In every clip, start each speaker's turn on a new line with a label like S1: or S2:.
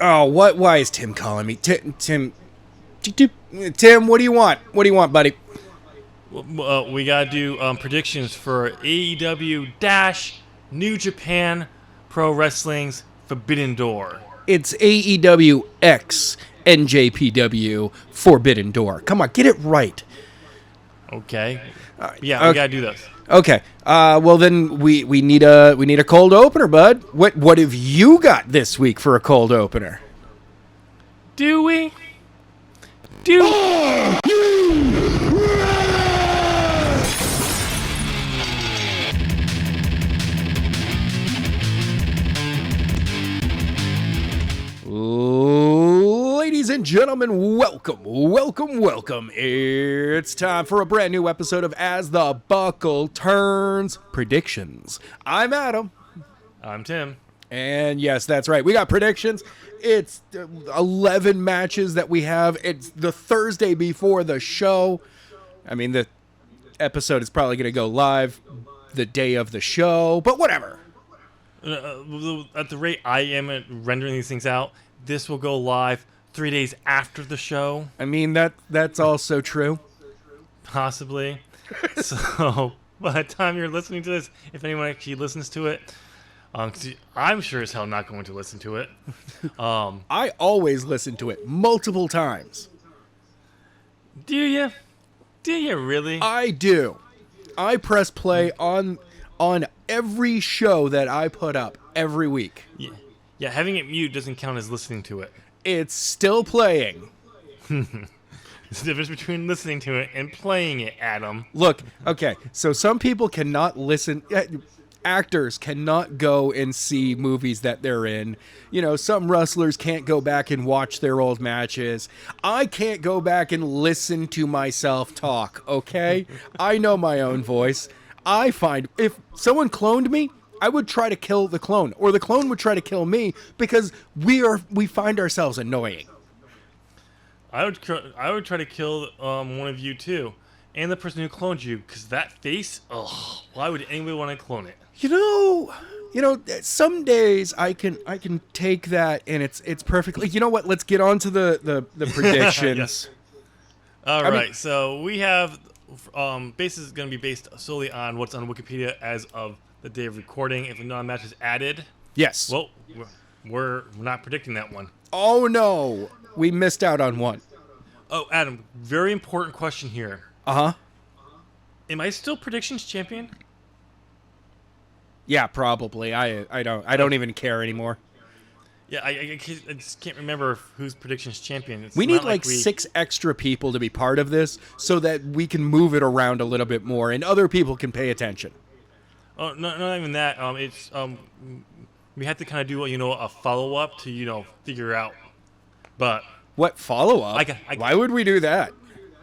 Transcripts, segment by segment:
S1: Oh, what? Why is Tim calling me? Tim, what do you want? What do you want, buddy?
S2: We gotta do predictions for AEW New Japan Pro Wrestling's Forbidden Door.
S1: It's AEW X NJPW Forbidden Door. Come on, get it right.
S2: Okay. We
S1: okay.
S2: gotta do this.
S1: Okay. Well then we need a cold opener, bud. What have you got this week for a cold opener?
S2: Do we?
S1: Ladies and gentlemen, welcome. It's time for a brand new episode of As the Buckle Turns Predictions. I'm Adam.
S2: I'm Tim.
S1: And yes, that's right. We got predictions. It's 11 matches that we have. It's the Thursday before the show. I mean, the episode is probably going to go live the day of the show, but whatever.
S2: At the rate I am rendering these things out, this will go live 3 days after the show.
S1: I mean, that's also true.
S2: Possibly. So, by the time you're listening to this, if anyone actually listens to it, 'cause I'm sure as hell not going to listen to it.
S1: I always listen to it multiple times.
S2: Do you? Do you really?
S1: I do. I press play on every show that I put up every week.
S2: Yeah, having it mute doesn't count as listening to it.
S1: It's still playing.
S2: There's a difference between listening to it and playing it, Adam.
S1: Look, okay, so some people cannot listen. Actors cannot go and see movies that they're in. You know, some wrestlers can't go back and watch their old matches. I can't go back and listen to myself talk, okay? I know my own voice. I find if someone cloned me, I would try to kill the clone, or the clone would try to kill me because we find ourselves annoying.
S2: I would try to kill one of you too, and the person who cloned you, because that face. Oh, why would anybody want to clone it?
S1: You know. Some days I can take that and it's perfectly. You know what? Let's get on to the predictions.
S2: Yes. All right. So we have basis is going to be based solely on what's on Wikipedia as of the day of recording. If a non-match is added,
S1: yes.
S2: Well, we're not predicting that one.
S1: Oh no, we missed out on one.
S2: Oh, Adam, very important question here. Am I still predictions champion?
S1: Yeah, probably. I don't even care anymore.
S2: Yeah, I just can't remember who's predictions champion.
S1: We need like 6 extra people to be part of this so that we can move it around a little bit more and other people can pay attention.
S2: Oh, no, not even that. It's we have to kind of do a follow up to figure out. But
S1: what follow up? Why would we do that?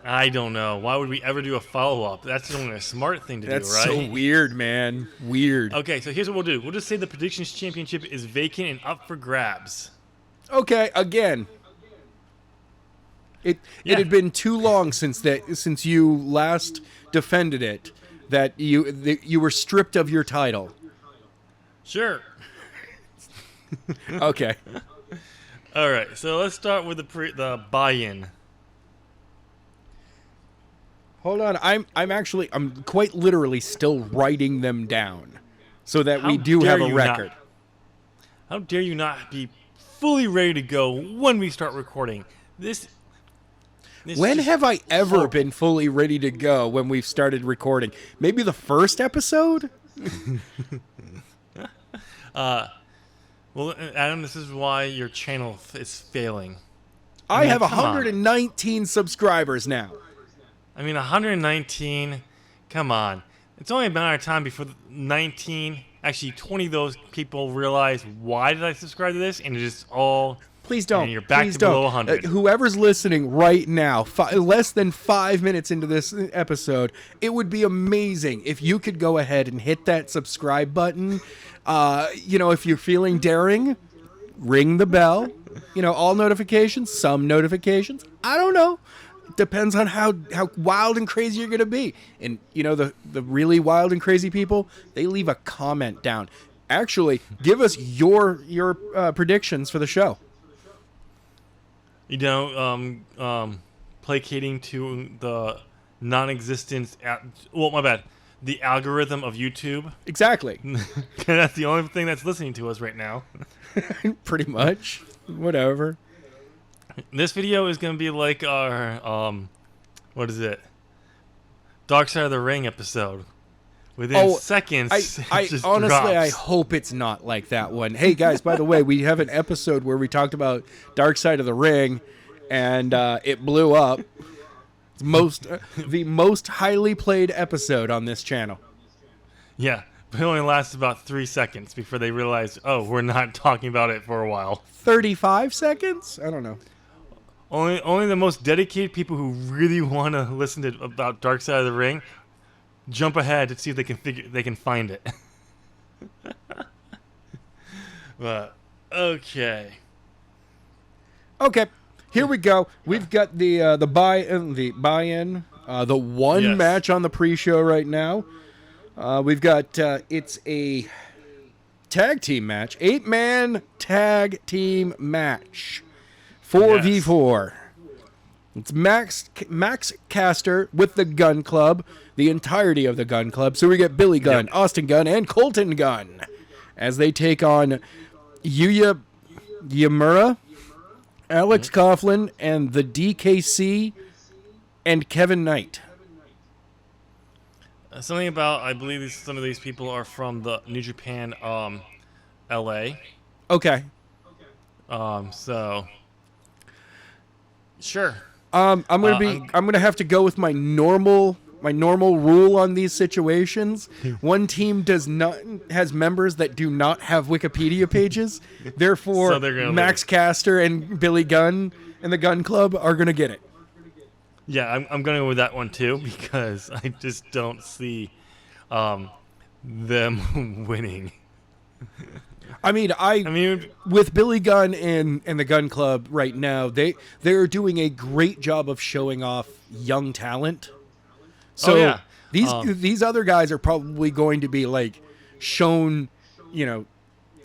S2: I don't know. Why would we ever do a follow up? That's only a smart thing to do, right?
S1: That's so weird, man. Weird.
S2: Okay, so here's what we'll do. We'll just say the predictions championship is vacant and up for grabs.
S1: Okay, again. It had been too long since you last defended it that you were stripped of your title.
S2: Sure.
S1: Okay.
S2: All right. So let's start with the buy-in.
S1: Hold on. I'm quite literally still writing them down so that we do have a record.
S2: How dare you not be fully ready to go when we start recording?
S1: When have I ever been fully ready to go when we've started recording? Maybe the first episode?
S2: Well, Adam, this is why your channel is failing.
S1: I have 119 subscribers now.
S2: I mean, 119, come on. It's only a matter of time before 20 of those people realize, why did I subscribe to this? And it's just all...
S1: Please don't.
S2: And you're back to below 100.
S1: Whoever's listening right now, less than 5 minutes into this episode, it would be amazing if you could go ahead and hit that subscribe button. If you're feeling daring, ring the bell. All notifications, some notifications. I don't know. Depends on how wild and crazy you're going to be. And, the really wild and crazy people, they leave a comment down. Actually, give us your predictions for the show.
S2: You know, placating to the non-existence. Well, my bad. The algorithm of YouTube.
S1: Exactly.
S2: That's the only thing that's listening to us right now.
S1: Pretty much. Whatever.
S2: This video is gonna be like our what is it? Dark Side of the Ring episode. Within seconds,
S1: I
S2: it just
S1: honestly,
S2: drops.
S1: I hope it's not like that one. Hey guys, by the way, we have an episode where we talked about Dark Side of the Ring, and it blew up. The most highly played episode on this channel.
S2: Yeah, but it only lasts about 3 seconds before they realize, oh, we're not talking about it for a while.
S1: 35 seconds? I don't know.
S2: Only the most dedicated people who really want to listen to about Dark Side of the Ring jump ahead to see if they can find it. But okay.
S1: Okay, here we go. We've got the buy-in, the one
S2: Yes.
S1: match on the pre-show right now. We've got it's a tag team match, 8-man tag team match, 4v4. It's Max Caster with the Gun Club, the entirety of the Gun Club. So we get Billy Gunn, Austin Gunn, and Colton Gunn as they take on Yuya Yamura, Alex Coughlin, and the DKC, and Kevin Knight.
S2: Something about, I believe some of these people are from the New Japan, LA.
S1: Okay.
S2: So sure.
S1: I'm gonna have to go with my normal rule on these situations. One team has members that do not have Wikipedia pages. Therefore,
S2: So
S1: Max Caster and Billy Gunn and the Gun Club are gonna get it.
S2: Yeah, I'm going to go with that one too because I just don't see them winning.
S1: I mean, with Billy Gunn and the Gun Club right now, they're doing a great job of showing off young talent. So these other guys are probably going to be like shown, an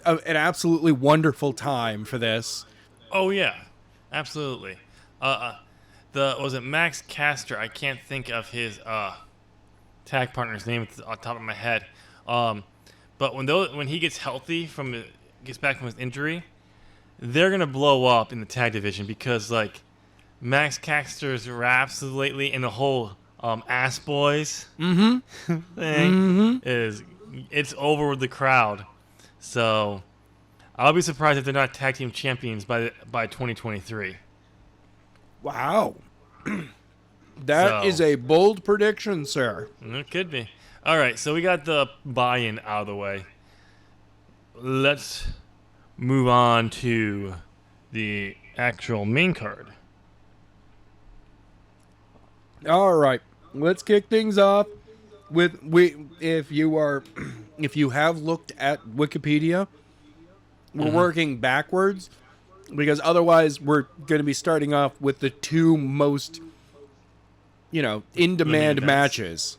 S1: absolutely wonderful time for this.
S2: Oh yeah, absolutely. Was it Max Caster? I can't think of his tag partner's name on top of my head. But when he gets healthy gets back from his injury, they're gonna blow up in the tag division because like Max Caster's raps lately and the whole Ass Boys thing it's over with the crowd. So I'll be surprised if they're not tag team champions by 2023.
S1: Wow. That is a bold prediction, sir.
S2: It could be. All right, so we got the buy-in out of the way. Let's move on to the actual main card.
S1: All right. Let's kick things off with if you have looked at Wikipedia, we're working backwards because otherwise we're going to be starting off with the two most in-demand matches.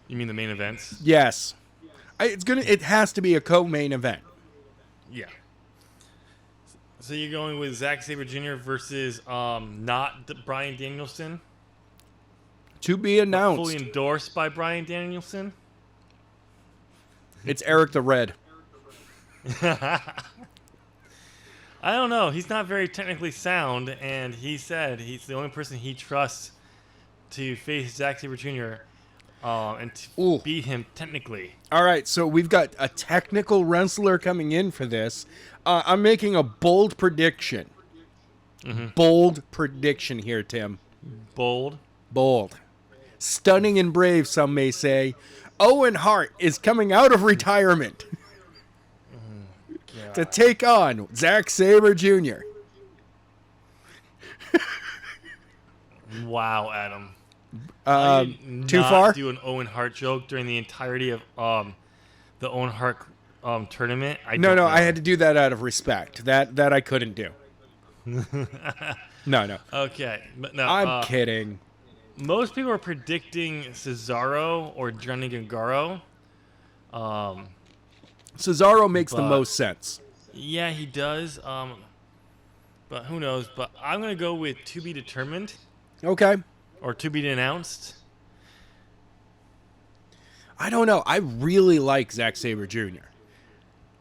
S2: You mean the main events?
S1: Yes. It has to be a co-main event.
S2: Yeah. So you're going with Zack Sabre Jr. versus not Bryan Danielson?
S1: To be announced.
S2: Fully endorsed by Bryan Danielson?
S1: It's Eric the Red.
S2: I don't know. He's not very technically sound, and he said he's the only person he trusts to face Zack Sabre Jr. And to beat him technically.
S1: All right, so we've got a technical wrestler coming in for this. I'm making a bold prediction. Bold prediction here, Tim.
S2: Bold?
S1: Bold. Stunning and brave, some may say. Owen Hart is coming out of retirement to take on Zack Sabre Jr.
S2: Wow, Adam.
S1: Too far?
S2: Do an Owen Hart joke during the entirety of the Owen Hart tournament?
S1: No, I had to do that out of respect. That I couldn't do. No.
S2: Okay, but no.
S1: I'm kidding.
S2: Most people are predicting Cesaro or Johnny Gargano. Cesaro
S1: makes the most sense.
S2: Yeah, he does. But but who knows? But I'm gonna go with to be determined
S1: Okay.
S2: or to be announced.
S1: I don't know. I really like Zack Sabre Jr.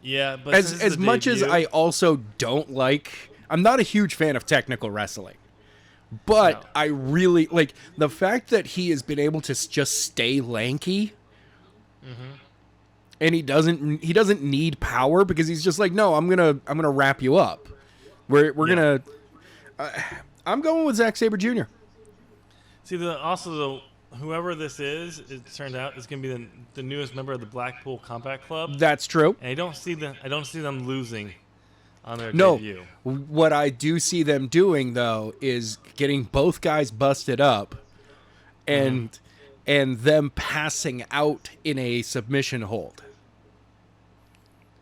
S2: Yeah, but since it's
S1: As
S2: the
S1: much as
S2: debut-
S1: I also don't like, I'm not a huge fan of technical wrestling. But
S2: No.
S1: I really like the fact that he has been able to just stay lanky. And he doesn't need power because he's just like, no, I'm gonna wrap you up. We're
S2: Yeah.
S1: gonna. I'm going with Zack Sabre Jr.
S2: See, whoever this is, it turned out is gonna be the newest member of the Blackpool Combat Club,
S1: That's true.
S2: and I don't see them losing on their
S1: No,
S2: debut.
S1: what I do see them doing though is getting both guys busted up, and them passing out in a submission hold.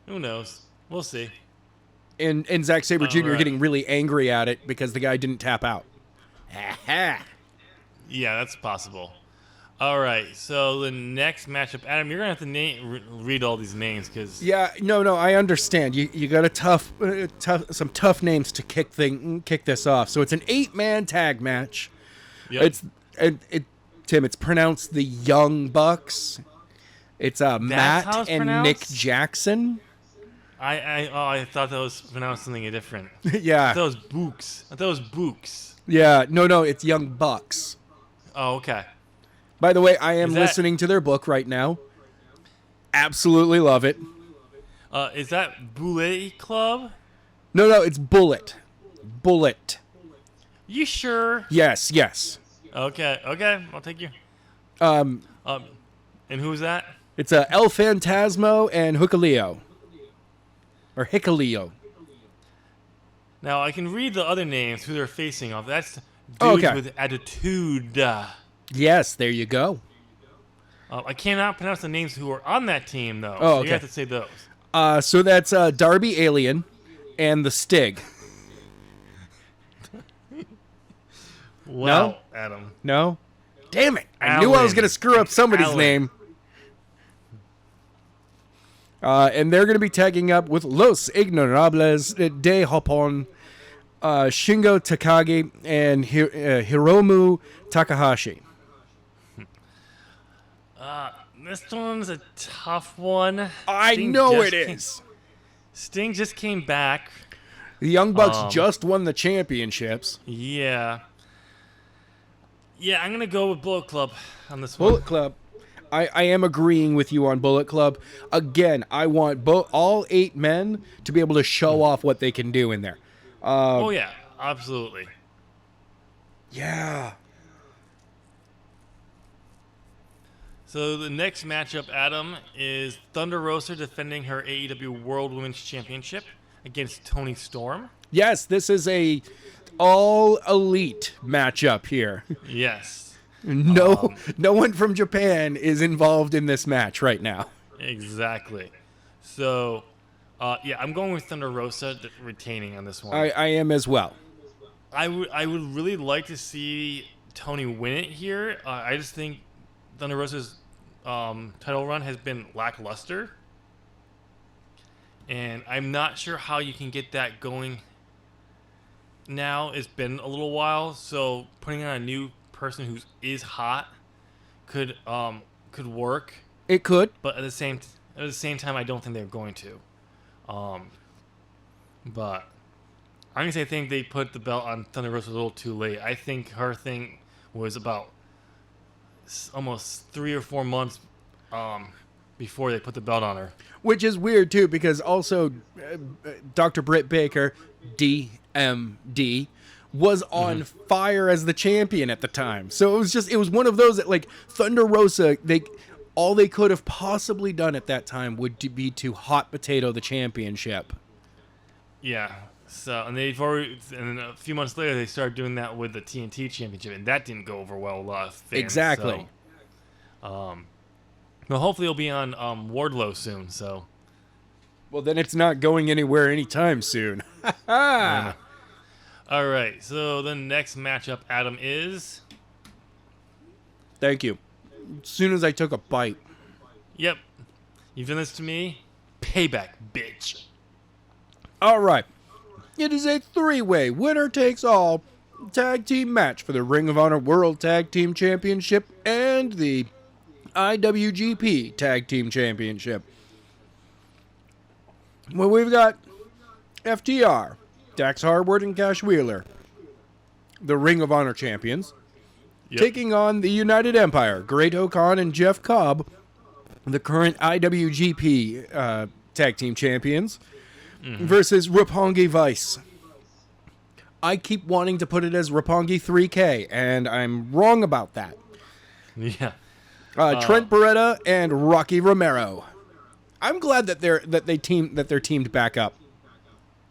S2: Who knows? We'll see.
S1: And Zack Sabre Jr.
S2: right.
S1: getting really angry at it because the guy didn't tap out. Aha.
S2: Yeah, that's possible. All right, so the next matchup, Adam, you're gonna have to read all these names because
S1: Yeah, no, I understand. You got some tough names to kick this off. So it's an 8-man tag match.
S2: yep.
S1: Tim, it's pronounced the Young Bucks. It's
S2: how
S1: Matt
S2: it's
S1: and
S2: pronounced?
S1: Nick Jackson.
S2: I thought that was pronounced something different.
S1: Yeah,
S2: I thought it was Books.
S1: yeah. No, it's Young Bucks.
S2: Oh, okay.
S1: By the way, I am
S2: Is that-
S1: listening to their book right now. Absolutely love it.
S2: Is that Boulet Club?
S1: No, it's Bullet. Bullet.
S2: You sure?
S1: Yes.
S2: Okay, I'll take you.
S1: Um,
S2: And who's that?
S1: it's El Phantasmo and Hookaleo. Or Hickaleo.
S2: Now I can read the other names who they're facing off. That's dudes
S1: Oh, okay.
S2: with attitude.
S1: Yes, there you go.
S2: I cannot pronounce the names who are on that team though.
S1: Oh,
S2: So
S1: okay.
S2: you have to say those.
S1: So that's Darby Alien and the Stig.
S2: Wow, Adam.
S1: No? Damn it. I knew I was
S2: Alan.
S1: going to screw up somebody's
S2: Alan.
S1: name. And they're going to be tagging up with Los Ignorables de Japón, Shingo Takagi, and Hiromu Takahashi.
S2: This one's a tough one.
S1: I
S2: Sting
S1: know
S2: just
S1: it
S2: came-
S1: is.
S2: Sting just came back.
S1: The Young Bucks just won the championships.
S2: Yeah. Yeah, I'm gonna go with Bullet Club on this one.
S1: Bullet Club. I am agreeing with you on Bullet Club. Again, I want all 8 men to be able to show off what they can do in there.
S2: Oh yeah, absolutely.
S1: Yeah.
S2: So the next matchup, Adam, is Thunder Rosa defending her AEW World Women's Championship against Toni Storm.
S1: Yes, this is a all elite matchup here.
S2: Yes.
S1: No one from Japan is involved in this match right now.
S2: Exactly. So, yeah, I'm going with Thunder Rosa retaining on this one.
S1: I am as well.
S2: I would really like to see Tony win it here. I just think Thunder Rosa's title run has been lackluster, and I'm not sure how you can get that going. Now it's been a little while, so putting on a new person who is hot could work.
S1: It could.
S2: But at the same time, I don't think they're going to. But I'm gonna say I think they put the belt on Thunder Rosa a little too late. I think her thing was about almost 3 or 4 months before they put the belt on her.
S1: Which is weird too, because also Dr. Britt Baker, DMD, was on fire as the champion at the time. So it was one of those that, like, Thunder Rosa, all they could have possibly done at that time would be to hot potato the championship.
S2: Yeah. So and a few months later they started doing that with the TNT championship, and that didn't go over well with a lot of fans.
S1: Exactly.
S2: So, but hopefully it'll be on Wardlow soon. So.
S1: Well, then it's not going anywhere anytime soon.
S2: All right. So the next matchup, Adam, is.
S1: Thank you. As soon as I took a bite.
S2: Yep. You've done this to me. Payback, bitch.
S1: All right. It is a 3-way winner-takes-all tag team match for the Ring of Honor World Tag Team Championship and the IWGP Tag Team Championship. Well, we've got FTR, Dax Harwood and Cash Wheeler, the Ring of Honor champions, taking on the United Empire, Great O'Khan and Jeff Cobb, the current IWGP Tag Team Champions, versus Roppongi Vice. I keep wanting to put it as Roppongi 3K, and I'm wrong about that.
S2: Yeah.
S1: Trent Beretta and Rocky Romero. I'm glad that they're teamed back up.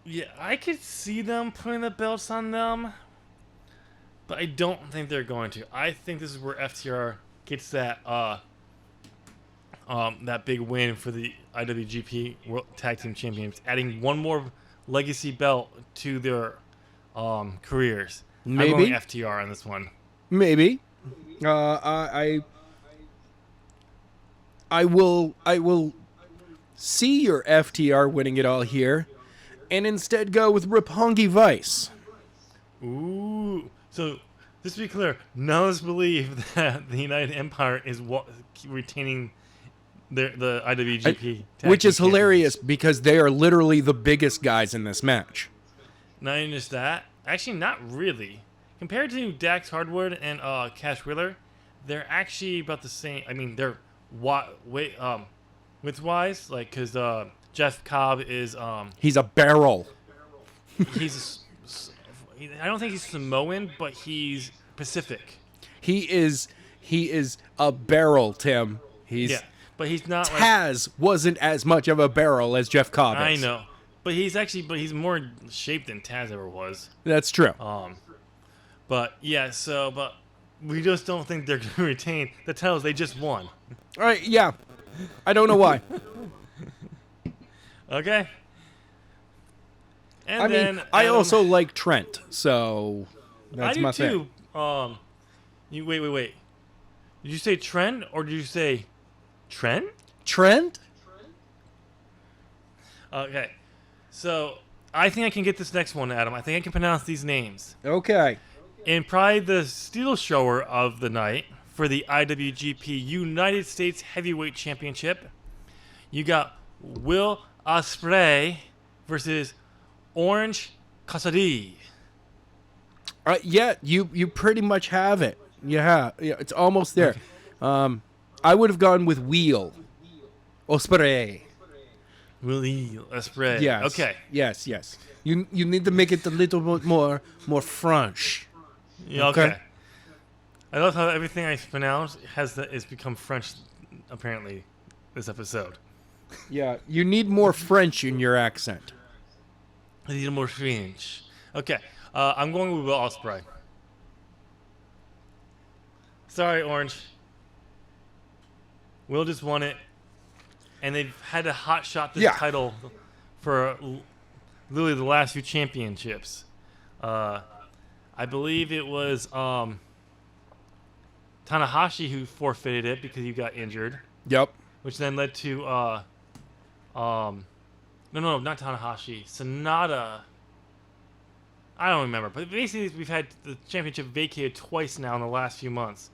S2: Yeah, I could see them putting the belts on them, but I don't think they're going to. I think this is where FTR gets that that big win for the IWGP World Tag Team Champions, adding one more legacy belt to their careers.
S1: Maybe.
S2: I'm going FTR on this one.
S1: Maybe. I will see your FTR winning it all here, and instead go with Roppongi Vice.
S2: Ooh. So, just to be clear, none of us believe that the United Empire is retaining the IWGP Tag
S1: Which
S2: Team
S1: is hilarious
S2: Champions.
S1: because they are literally the biggest guys in this match.
S2: Not even just that. Actually, not really. Compared to Dax Hardwood and Cash Wheeler, they're actually about the same. I mean, they're width-wise, like, because Jeff Cobb is
S1: He's a barrel.
S2: I don't think he's Samoan, but he's Pacific.
S1: He is a barrel, Tim.
S2: But he's not.
S1: Taz wasn't as much of a barrel as Jeff Cobb is.
S2: I know, but he's more shaped than Taz ever was.
S1: That's true.
S2: But we just don't think they're going to retain the titles they just won.
S1: All right, yeah. I don't know why.
S2: Okay. And
S1: I
S2: then
S1: mean, I also like Trent, so that's my thing.
S2: I do too. Wait. Did you say Trent or did you say Trent?
S1: Trent?
S2: Okay. So, I think I can get this next one, Adam. I think I can pronounce these names.
S1: Okay.
S2: And probably the steel shower of the night for the IWGP United States Heavyweight Championship, you got Will Ospreay versus Orange Cassidy.
S1: Yeah, you pretty much have it. Yeah, it's almost there. I would have gone with Wheel Ospreay.
S2: Will Ospreay.
S1: Yes.
S2: Okay.
S1: Yes. You need to make it a little bit more French.
S2: Yeah, okay. I love how everything I pronounce is become French. Apparently, this episode.
S1: Yeah, you need more French in your accent.
S2: I need more French. Okay, I'm going with Will Ospreay. Sorry, Orange. Will just won it, and they've had to hot shot this title for literally the last few championships. I believe it was Tanahashi who forfeited it because he got injured.
S1: Yep.
S2: Which then led to no, not Tanahashi. Sonata. I don't remember, but basically we've had the championship vacated twice now in the last few months.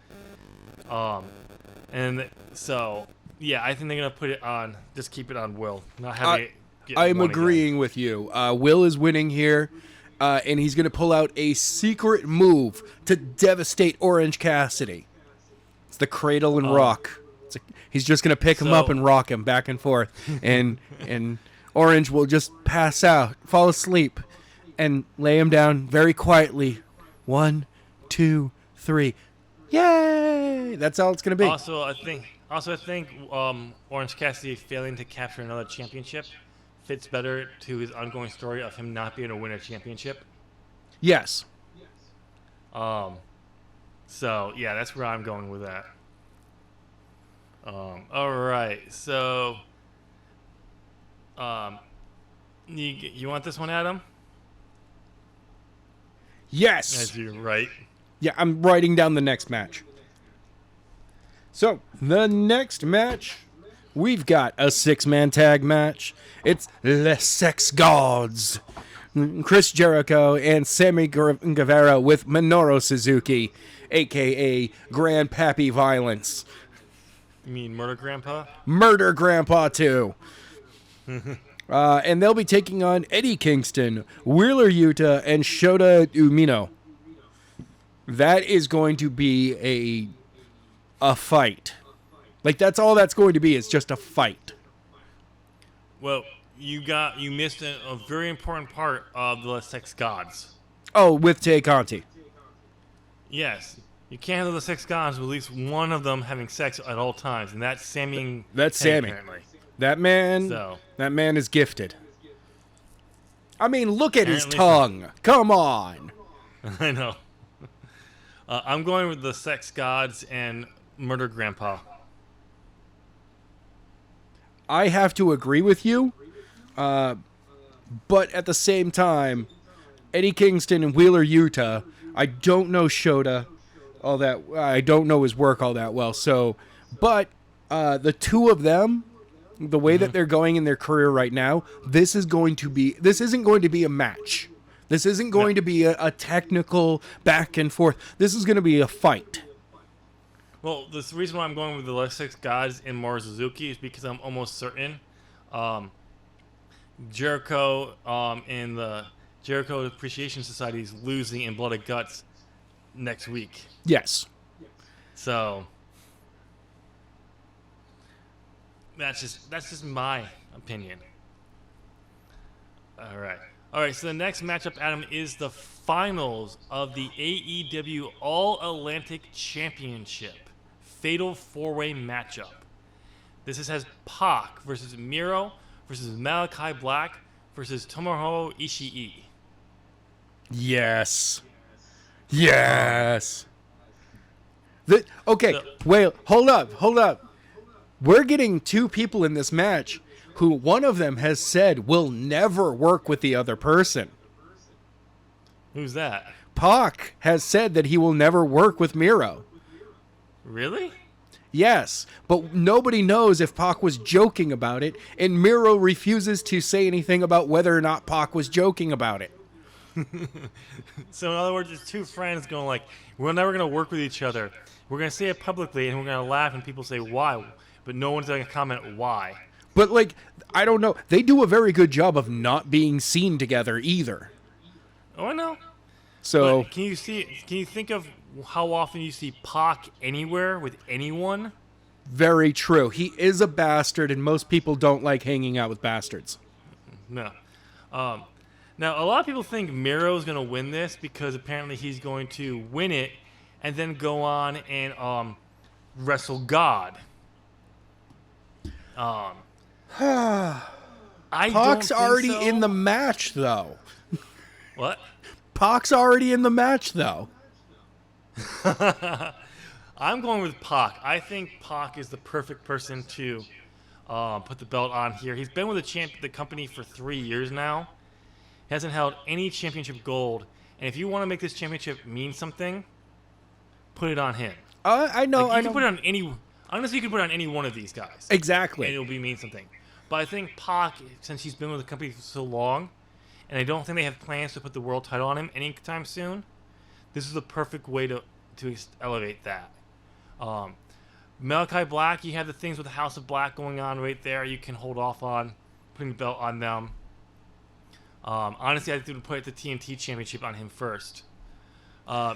S2: And so I think they're gonna put it on. Just keep it on Will, not having it.
S1: I'm agreeing with you. Will is winning here. And he's going to pull out a secret move to devastate Orange Cassidy. It's the cradle and rock. He's just going to pick him up and rock him back and forth. And Orange will just pass out, fall asleep, and lay him down very quietly. 1, 2, 3. Yay! That's all it's going to be.
S2: Also, I think Orange Cassidy failing to capture another championship fits better to his ongoing story of him not being able to win a championship.
S1: Yes.
S2: So that's where I'm going with that. All right. So, you want this one, Adam?
S1: Yes.
S2: As you're right.
S1: Yeah, I'm writing down the next match. So, the next match, we've got a 6-man tag match. It's Les Sex Gods Chris Jericho and Sammy Guevara with Minoru Suzuki, a.k.a. Grandpappy Violence.
S2: You mean Murder Grandpa?
S1: Murder Grandpa 2. And they'll be taking on Eddie Kingston, Wheeler Yuta, and Shota Umino. That is going to be a fight. Like, that's all that's going to be. It's just a fight.
S2: Well, you missed a very important part of the Sex Gods.
S1: Oh, with Tay Conti.
S2: Yes. You can't have the Sex Gods with at least one of them having sex at all times, and that's Sammy.
S1: That's
S2: Tay,
S1: Sammy.
S2: apparently.
S1: That man is gifted. I mean, look at his tongue. Come on.
S2: I know. I'm going with the Sex Gods and Murder Grandpa.
S1: I have to agree with you, but at the same time, Eddie Kingston and Wheeler Yuta, I don't know Shota all that. I don't know his work all that well. So, but the two of them, the way that they're going in their career right now, this isn't going to be a match. This isn't going to be a technical back and forth. This is going to be a fight.
S2: Well, the reason why I'm going with the Sex Gods and Minoru Suzuki is because I'm almost certain Jericho and the Jericho Appreciation Society is losing in Blood and Guts next week.
S1: Yes.
S2: So that's just my opinion. All right. So the next matchup, Adam, is the finals of the AEW All Atlantic Championship Fatal 4-Way matchup. This has Pac versus Miro versus Malachi Black versus Tomohiro Ishii.
S1: Yes. Wait, hold up. We're getting two people in this match who one of them has said will never work with the other person.
S2: Who's that?
S1: Pac has said that he will never work with Miro.
S2: Really?
S1: Yes, but nobody knows if Pac was joking about it, and Miro refuses to say anything about whether or not Pac was joking about it.
S2: So in other words, it's two friends going like, we're never going to work with each other. We're going to say it publicly, and we're going to laugh, and people say, why? But no one's going to comment why.
S1: But, like, I don't know. They do a very good job of not being seen together either.
S2: Oh, I know.
S1: So
S2: but can you think of how often you see Pac anywhere with anyone?
S1: Very true. He is a bastard, and most people don't like hanging out with bastards.
S2: No. Now, a lot of people think Miro's going to win this because apparently he's going to win it and then go on and wrestle God.
S1: Pac's already in the match, though.
S2: What?
S1: Pac's already in the match, though.
S2: I'm going with Pac. I think Pac is the perfect person to put the belt on here. He's been with the company for 3 years now. He hasn't held any championship gold. And if you want to make this championship mean something, put it on him.
S1: I know.
S2: Like, you can put it on any. Honestly, you can put it on any one of these guys.
S1: Exactly.
S2: And it'll mean something. But I think Pac, since he's been with the company for so long, and I don't think they have plans to put the world title on him anytime soon, this is the perfect way to elevate that. Malachi Black, you have the things with the House of Black going on right there. You can hold off on putting the belt on them. Honestly, I would put the TNT Championship on him first.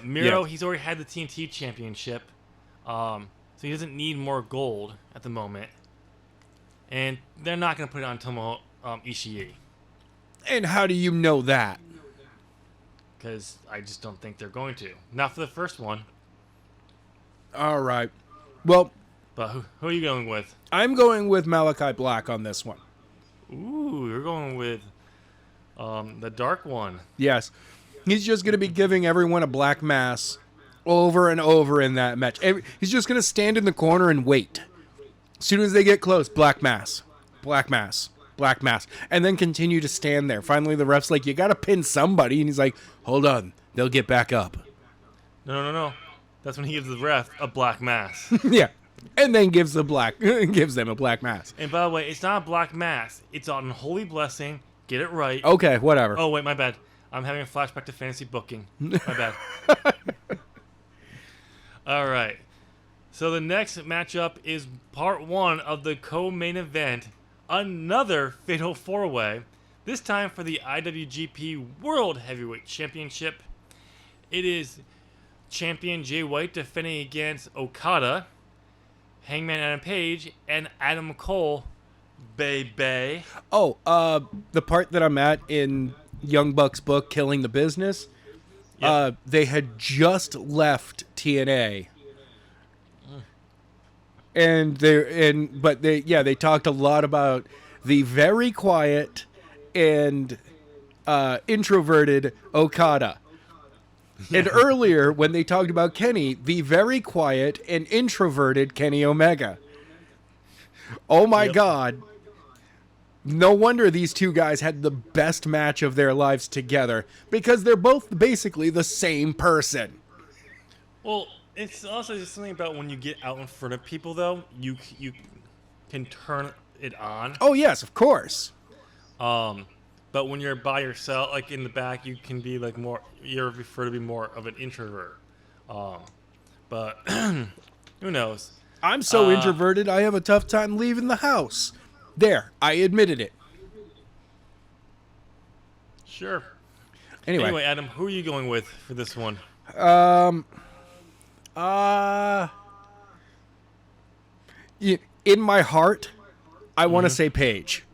S2: Miro, he's already had the TNT Championship, so he doesn't need more gold at the moment. And they're not going to put it on Tomohiro Ishii.
S1: And how do you know that?
S2: Because I just don't think they're going to. Not for the first one.
S1: All right. Well,
S2: but who are you going with?
S1: I'm going with Malachi Black on this one.
S2: Ooh, you're going with the dark one.
S1: Yes. He's just going to be giving everyone a black mass over and over in that match. He's just going to stand in the corner and wait. As soon as they get close, black mass, black mass, black mass, and then continue to stand there. Finally, the ref's like, you got to pin somebody. And he's like, hold on. They'll get back up.
S2: No. That's when he gives the ref a black mass.
S1: Yeah. And then gives them a black mass.
S2: And by the way, it's not a black mass. It's an unholy blessing, Get it right.
S1: Okay, whatever.
S2: Oh, wait, my bad. I'm having a flashback to fantasy booking. My bad. All right. So the next matchup is part 1 of the co-main event. Another Fatal 4-Way. This time for the IWGP World Heavyweight Championship. It is champion Jay White defending against Okada, Hangman Adam Page, and Adam Cole. Baby.
S1: Oh, the part that I'm at in Young Buck's book, Killing the Business,
S2: Yep.
S1: they had just left TNA. They talked a lot about the very quiet and introverted Okada. And earlier, when they talked about Kenny, the very quiet and introverted Kenny Omega. Oh my God. No wonder these two guys had the best match of their lives together, because they're both basically the same person.
S2: Well, it's also just something about when you get out in front of people, though, you can turn it on.
S1: Oh, yes, of course.
S2: But when you're by yourself, like in the back, you can be like more. You're referred to be more of an introvert. But who knows?
S1: I'm so introverted, I have a tough time leaving the house. There, I admitted it.
S2: Sure.
S1: Anyway,
S2: Adam, who are you going with for this one?
S1: In my heart, I want to say Paige.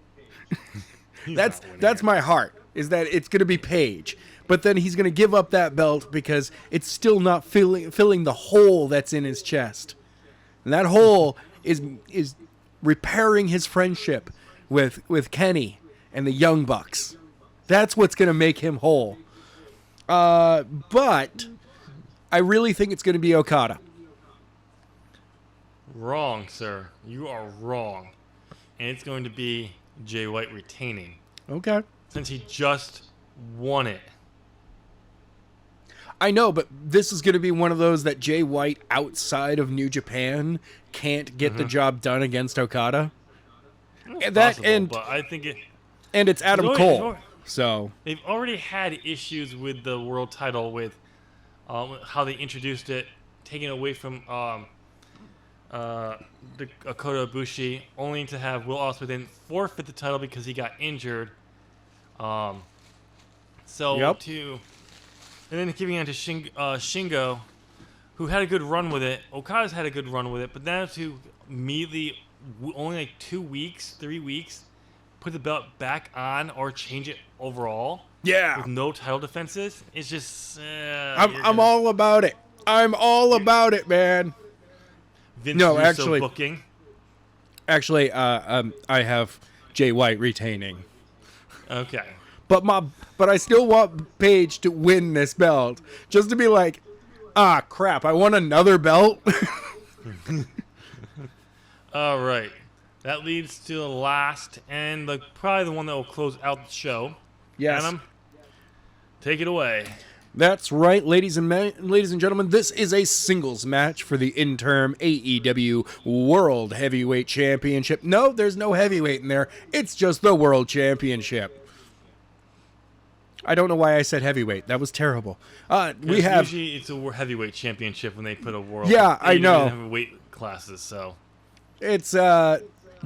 S1: That's my heart, is that it's going to be Paige. But then he's going to give up that belt because it's still not filling the hole that's in his chest. And that hole is repairing his friendship with Kenny and the Young Bucks. That's what's going to make him whole. But I really think it's going to be Okada.
S2: Wrong, sir. You are wrong. And it's going to be Jay White retaining.
S1: Okay.
S2: Since he just won it.
S1: I know, but this is going to be one of those that Jay White outside of New Japan can't get the job done against Okada.
S2: But I think it.
S1: And it's Adam Cole. So
S2: they've already had issues with the world title with how they introduced it, taking it away from the Okada Ibushi, only to have Will Ospreay then forfeit the title because he got injured. And then giving it to Shingo, who had a good run with it. Okada's had a good run with it, but now to immediately, only like 3 weeks, put the belt back on or change it overall.
S1: Yeah.
S2: With no title defenses, it's just.
S1: I'm all about it. I'm all about it, man.
S2: Vince Russo booking.
S1: Actually, I have Jay White retaining.
S2: Okay.
S1: But I still want Paige to win this belt, just to be like, crap, I won another belt.
S2: All right. That leads to the last and probably the one that will close out the show.
S1: Yes.
S2: Adam, take it away.
S1: That's right, ladies and gentlemen. This is a singles match for the interim AEW World Heavyweight Championship. No, there's no heavyweight in there. It's just the World Championship. I don't know why I said heavyweight. That was terrible.
S2: Usually it's a heavyweight championship when they put a world.
S1: Yeah, I know.
S2: They have weight classes, so.
S1: It's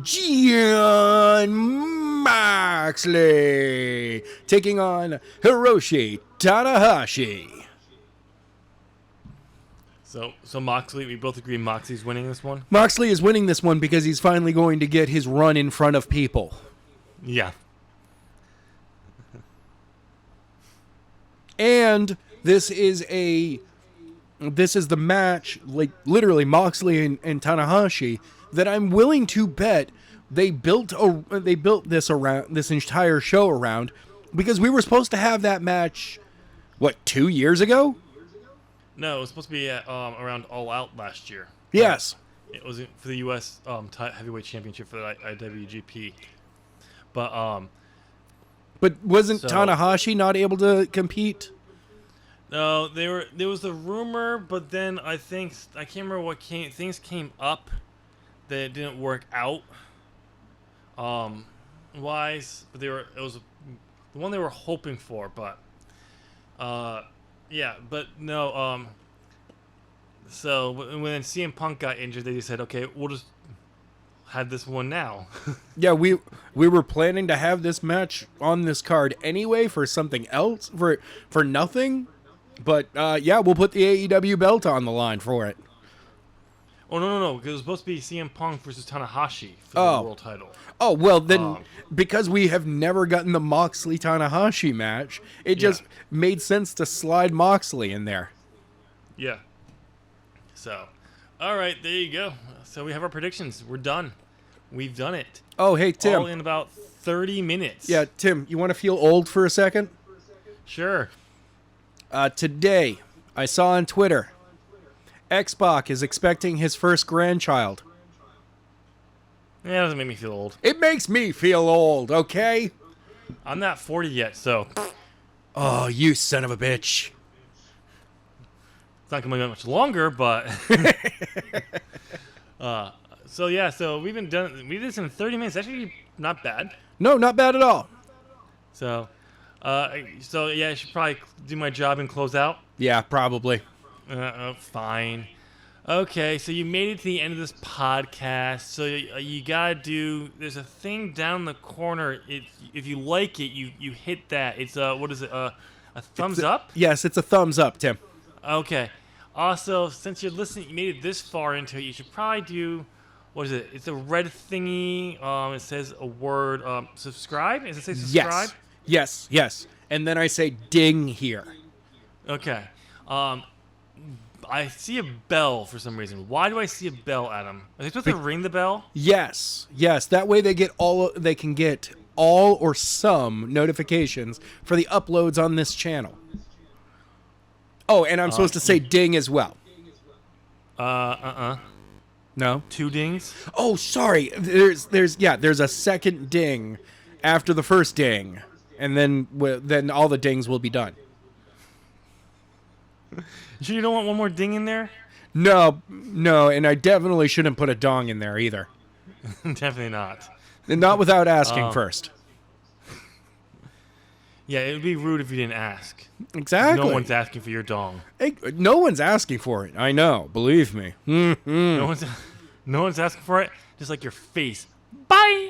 S1: Jon Moxley taking on Hiroshi Tanahashi.
S2: So Moxley, we both agree Moxley's winning this one?
S1: Moxley is winning this one because he's finally going to get his run in front of people.
S2: Yeah.
S1: And this is the match, like literally Moxley and Tanahashi, that I'm willing to bet they built this entire show around, because we were supposed to have that match, 2 years ago?
S2: No, it was supposed to be around All Out last year.
S1: Yes.
S2: It was for the U.S. Heavyweight Championship for the IWGP. But
S1: wasn't Tanahashi not able to compete?
S2: No, there was a rumor, but then I can't remember things came up that it didn't work out. But it was the one they were hoping for, but yeah, but no. So when CM Punk got injured, they just said, okay, we'll just have this one now.
S1: Yeah, we were planning to have this match on this card anyway for something else, for nothing. But yeah, we'll put the AEW belt on the line for it.
S2: Oh no, because it was supposed to be CM Punk versus Tanahashi for the world title.
S1: Oh well, then because we have never gotten the Moxley Tanahashi match, it just made sense to slide Moxley in there.
S2: Yeah. So, all right, there you go. So we have our predictions. We're done. We've done it.
S1: Oh hey Tim.
S2: All in about 30 minutes.
S1: Yeah, Tim, you want to feel old for a second?
S2: Sure.
S1: Today, I saw on Twitter, X-Pac is expecting his first grandchild.
S2: Yeah, that doesn't make me feel old.
S1: It makes me feel old, okay?
S2: I'm not 40 yet, so
S1: Oh, you son of a bitch.
S2: it's not going to be much longer, but so yeah, so we did this in 30 minutes. Actually, not bad.
S1: No, not bad at all.
S2: So yeah, I should probably do my job and close out.
S1: Yeah, probably.
S2: Fine. Okay, so you made it to the end of this podcast. So you gotta do. There's a thing down the corner. If you like it, you hit that. It's what is it? A thumbs up?
S1: Yes, it's a thumbs up, Tim.
S2: Okay. Also, since you're listening, you made it this far into it, you should probably do. What is it? It's a red thingy. It says a word. Subscribe. Does it say subscribe?
S1: Yes. And then I say ding here.
S2: Okay. I see a bell for some reason. Why do I see a bell, Adam? Are they supposed to ring the bell?
S1: Yes. That way they can get all or some notifications for the uploads on this channel. Oh, and I'm supposed to say ding as well. No?
S2: 2 dings?
S1: Oh, sorry. There's a second ding after the first ding, and then all the dings will be done.
S2: Sure you don't want one more ding in there?
S1: No, and I definitely shouldn't put a dong in there either.
S2: Definitely not.
S1: And not without asking first.
S2: Yeah, it would be rude if you didn't ask.
S1: Exactly.
S2: No one's asking for your dong.
S1: Hey, no one's asking for it. I know. Believe me.
S2: No one's asking for it. Just like your face. Bye!